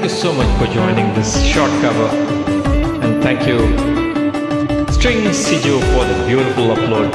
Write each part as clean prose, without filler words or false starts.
thank you so much for joining this short cover, and thank you String Sijo for the beautiful upload.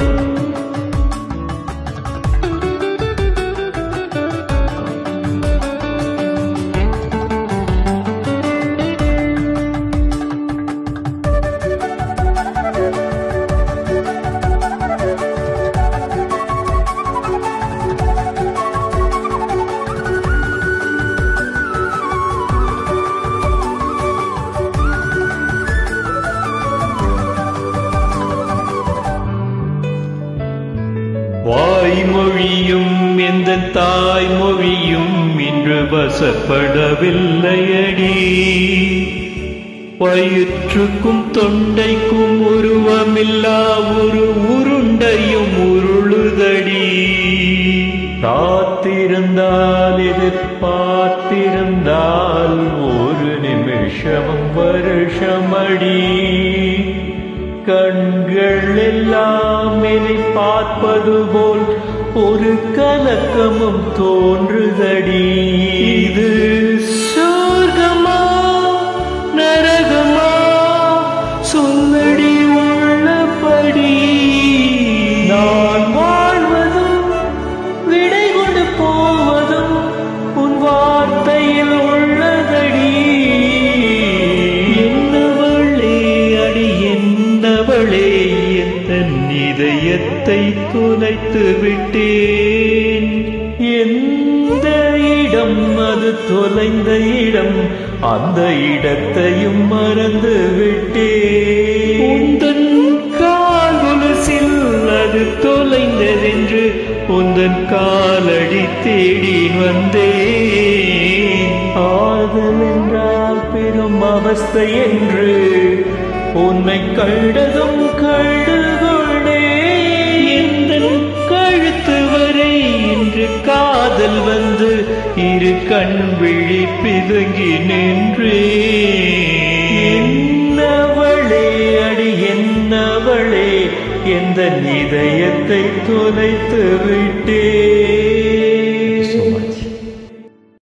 வாய்மொழியும் எந்த தாய்மொழியும் இன்று வசப்படவில்லையடி. வயிற்றுக்கும் தொண்டைக்கும் உருவமில்லா ஒரு உருண்டையும் உருளுதடி. காத்திருந்தால் எதிர்பார்த்திருந்தால் ஒரு நிமிஷமும் வருஷமடி. கண்கள் எல்லாம் என்னை பார்ப்பது போல் ஒரு கலக்கமும் தோன்றுதடி. இது சொர்க்கமா நரகமா சொல்லடி உள்ளபடி. நான் வாழ்வதும் விடை கொண்டு போவதும் உன் வார்த்தையில் உள்ளதடி. என்னவளே அடி என்னவளே என் இதயத்தை தொலைத்து விட்டேன். எந்த இடம் அது தொலைந்த இடம், அந்த இடத்தையும் மறந்து விட்டேன். உந்தன் கால் கொலுசில் அது தொலைந்ததென்று உந்தன் காலடி தேடி வந்தேன். ஆதல் என்றால் பெரும் அவஸ்தை என்று உன்னை கண்டதும் கண்டுகொண்டே. எந்தன் கழுத்து வரை இன்று காதல் வந்து இரு கண் விழி பிதுங்கி நின்றே. என்னவளே அடி என்னவளே எந்த இதயத்தை தொலைத்து விட்டே.